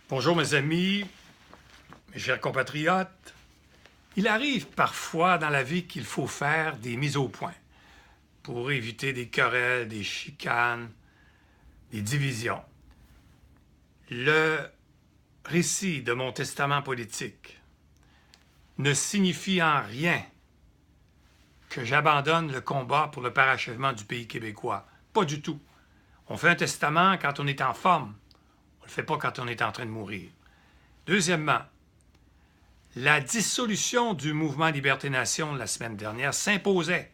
Bonjour mes amis, mes chers compatriotes. Il arrive parfois dans la vie qu'il faut faire des mises au point pour éviter des querelles, des chicanes, des divisions. Le récit de mon testament politique ne signifie en rien que j'abandonne le combat pour le parachèvement du pays québécois. Pas du tout. On fait un testament quand on est en forme. On ne le fait pas quand on est en train de mourir. Deuxièmement, la dissolution du mouvement Liberté-Nation la semaine dernière s'imposait,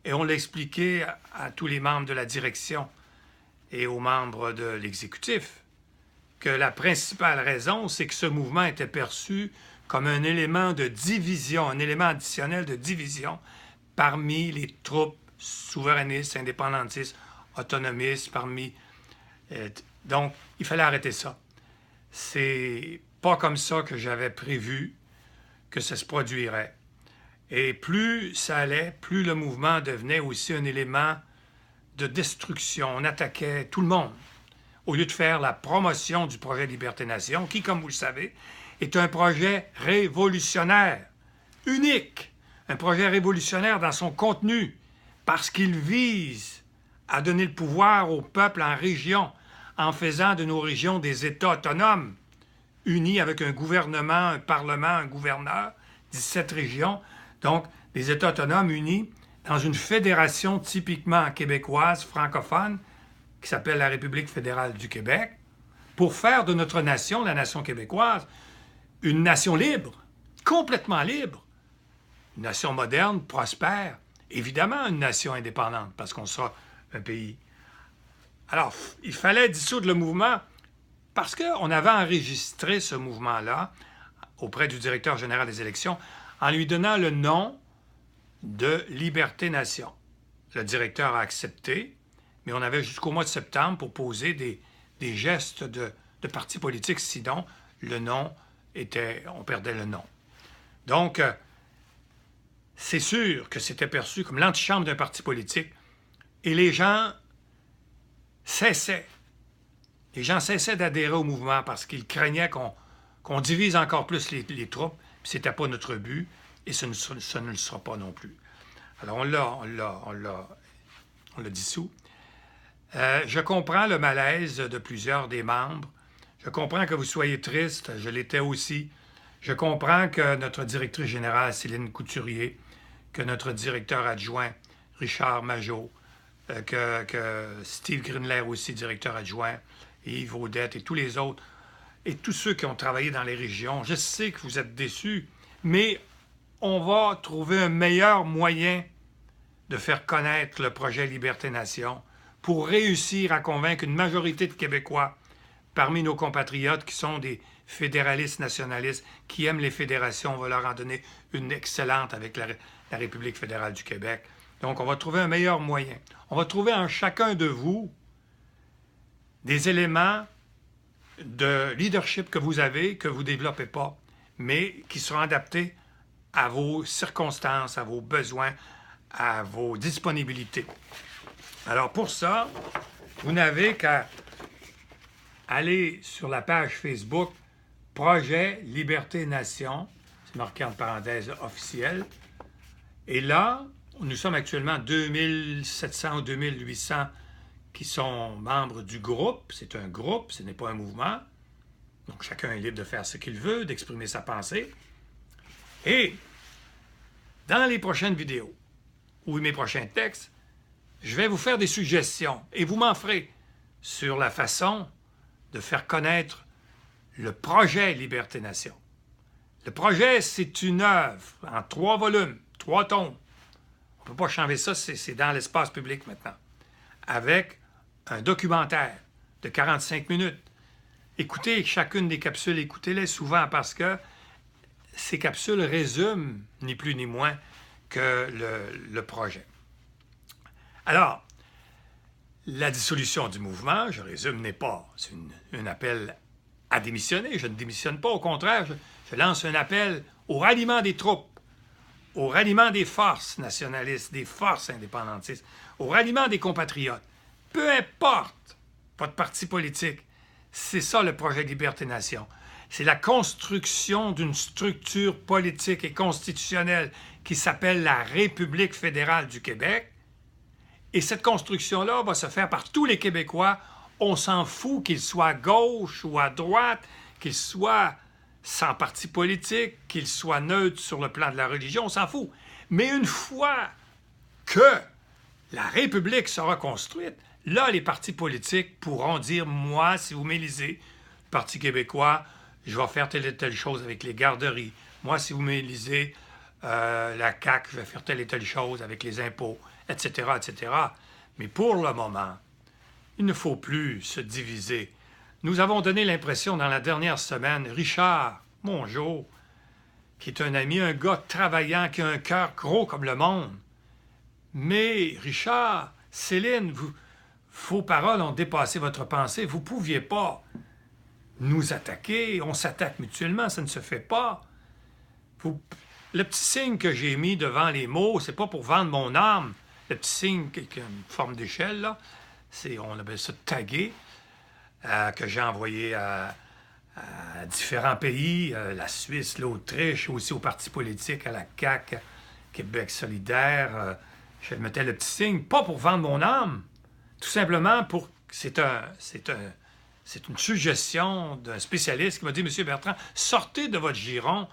et on l'a expliqué à tous les membres de la direction et aux membres de l'exécutif, que la principale raison, c'est que ce mouvement était perçu comme un élément de division, un élément additionnel de division parmi les troupes souverainistes, indépendantistes, autonomistes, donc, il fallait arrêter ça. C'est pas comme ça que j'avais prévu que ça se produirait. Et plus ça allait, plus le mouvement devenait aussi un élément de destruction. On attaquait tout le monde. Au lieu de faire la promotion du projet Liberté-Nation, qui, comme vous le savez, est un projet révolutionnaire, unique, un projet révolutionnaire dans son contenu, parce qu'il vise à donner le pouvoir au peuple en région, en faisant de nos régions des États autonomes, unis avec un gouvernement, un parlement, un gouverneur, 17 régions, donc des États autonomes unis dans une fédération typiquement québécoise, francophone, qui s'appelle la République fédérale du Québec, pour faire de notre nation, la nation québécoise, une nation libre, complètement libre, une nation moderne, prospère, évidemment une nation indépendante, parce qu'on sera un pays. Alors, il fallait dissoudre le mouvement parce qu'on avait enregistré ce mouvement-là auprès du directeur général des élections en lui donnant le nom de Liberté-Nation. Le directeur a accepté, mais on avait jusqu'au mois de septembre pour poser des gestes de parti politique, sinon le nom on perdait le nom. Donc, c'est sûr que c'était perçu comme l'antichambre d'un parti politique et les gens cessaient d'adhérer au mouvement parce qu'ils craignaient qu'on divise encore plus les troupes, puis ce n'était pas notre but, et ce ne le sera pas non plus. Alors on l'a dissous. Je comprends le malaise de plusieurs des membres. Je comprends que vous soyez tristes, je l'étais aussi. Je comprends que notre directrice générale, Céline Couturier, que notre directeur adjoint, Richard Majot, que Steve Greenler aussi, directeur adjoint, et Yves Audette et tous les autres, et tous ceux qui ont travaillé dans les régions. Je sais que vous êtes déçus, mais on va trouver un meilleur moyen de faire connaître le projet Liberté-Nation pour réussir à convaincre une majorité de Québécois parmi nos compatriotes qui sont des fédéralistes nationalistes, qui aiment les fédérations. On va leur en donner une excellente avec la République fédérale du Québec. Donc, on va trouver un meilleur moyen. On va trouver en chacun de vous des éléments de leadership que vous avez, que vous ne développez pas, mais qui seront adaptés à vos circonstances, à vos besoins, à vos disponibilités. Alors, pour ça, vous n'avez qu'à aller sur la page Facebook Projet Liberté-Nation, c'est marqué entre parenthèses officiel, et là, nous sommes actuellement 2700 ou 2800 qui sont membres du groupe. C'est un groupe, ce n'est pas un mouvement. Donc, chacun est libre de faire ce qu'il veut, d'exprimer sa pensée. Et dans les prochaines vidéos ou mes prochains textes, je vais vous faire des suggestions et vous m'en ferez sur la façon de faire connaître le projet Liberté-Nation. Le projet, c'est une œuvre en 3 volumes, 3 tomes. On ne peut pas changer ça, c'est dans l'espace public maintenant. Avec un documentaire de 45 minutes. Écoutez chacune des capsules, écoutez-les souvent parce que ces capsules résument, ni plus ni moins, que le projet. Alors, la dissolution du mouvement, je résume, n'est pas un appel à démissionner. Je ne démissionne pas, au contraire, je lance un appel au ralliement des troupes, au ralliement des forces nationalistes, des forces indépendantistes, au ralliement des compatriotes. Peu importe votre parti politique, C'est ça le projet Liberté-Nation. C'est la construction d'une structure politique et constitutionnelle qui s'appelle la République fédérale du Québec. Et cette construction-là va se faire par tous les Québécois. On s'en fout qu'ils soient à gauche ou à droite, qu'ils soient sans parti politique, qu'ils soient neutres sur le plan de la religion, on s'en fout. Mais une fois que la République sera construite, là, les partis politiques pourront dire, moi, si vous m'élisez, Parti québécois, je vais faire telle et telle chose avec les garderies. Moi, si vous m'élisez, la CAQ, je vais faire telle et telle chose avec les impôts, etc., etc. Mais pour le moment, il ne faut plus se diviser. Nous avons donné l'impression dans la dernière semaine, Richard Mongeau, qui est un ami, un gars travaillant, qui a un cœur gros comme le monde. Mais Richard, Céline, vos paroles ont dépassé votre pensée. Vous ne pouviez pas nous attaquer. On s'attaque mutuellement, ça ne se fait pas. Le petit signe que j'ai mis devant les mots, c'est pas pour vendre mon âme. Le petit signe qui a une forme d'échelle, là, on appelle ça taguer, que j'ai envoyé à différents pays, la Suisse, l'Autriche, aussi aux partis politiques, à la CAQ, Québec solidaire. Je mettais le petit signe, pas pour vendre mon âme, tout simplement pour... C'est une suggestion d'un spécialiste qui m'a dit, M. Bertrand, sortez de votre giron,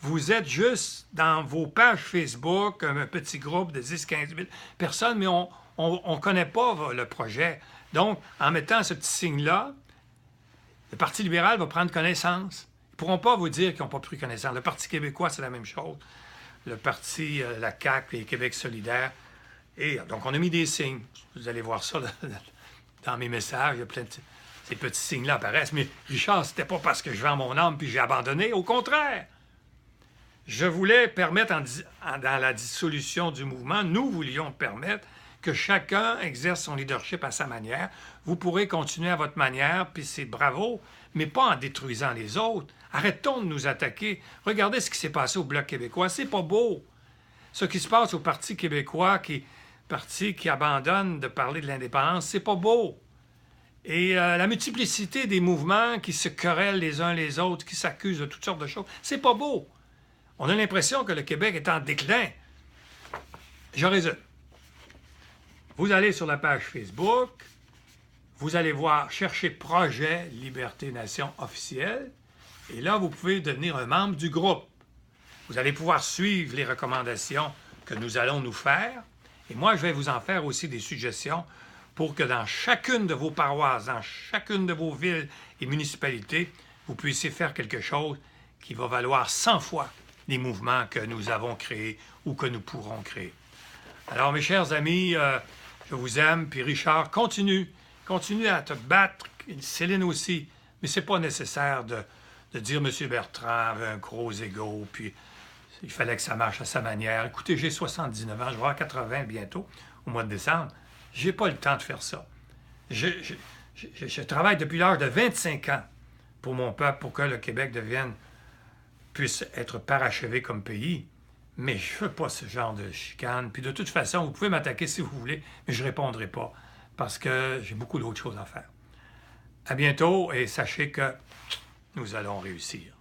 vous êtes juste dans vos pages Facebook, un petit groupe de 10-15 000 personnes, mais on ne connaît pas le projet. Donc, en mettant ce petit signe-là, le Parti libéral va prendre connaissance. Ils ne pourront pas vous dire qu'ils n'ont pas pris connaissance. Le Parti québécois, c'est la même chose. Le Parti, la CAQ et Québec solidaire. Et donc, on a mis des signes. Vous allez voir ça dans mes messages. Il y a plein de... Ces petits signes-là apparaissent. Mais Richard, c'était pas parce que je vends mon âme puis j'ai abandonné. Au contraire. Je voulais permettre, dans la dissolution du mouvement, nous voulions permettre que chacun exerce son leadership à sa manière. Vous pourrez continuer à votre manière, puis c'est bravo, mais pas en détruisant les autres. Arrêtons de nous attaquer. Regardez ce qui s'est passé au Bloc québécois. C'est pas beau. Ce qui se passe au Parti québécois, parti qui abandonne de parler de l'indépendance, c'est pas beau. Et la multiplicité des mouvements qui se querellent les uns les autres, qui s'accusent de toutes sortes de choses, c'est pas beau. On a l'impression que le Québec est en déclin. Je résume. Vous allez sur la page Facebook, vous allez voir, chercher Projet Liberté-Nation officiel, et là, vous pouvez devenir un membre du groupe. Vous allez pouvoir suivre les recommandations que nous allons nous faire, et moi, je vais vous en faire aussi des suggestions pour que dans chacune de vos paroisses, dans chacune de vos villes et municipalités, vous puissiez faire quelque chose qui va valoir 100 fois les mouvements que nous avons créés ou que nous pourrons créer. Alors, mes chers amis, je vous aime, puis Richard, continue à te battre, Céline aussi, mais c'est pas nécessaire de dire M. Bertrand avait un gros ego, puis il fallait que ça marche à sa manière. Écoutez, j'ai 79 ans, je vais avoir 80 bientôt, au mois de décembre. J'ai pas le temps de faire ça. Je travaille depuis l'âge de 25 ans pour mon peuple, pour que le Québec puisse être parachevé comme pays. Mais je ne veux pas ce genre de chicane. Puis de toute façon, vous pouvez m'attaquer si vous voulez, mais je ne répondrai pas parce que j'ai beaucoup d'autres choses à faire. À bientôt et sachez que nous allons réussir.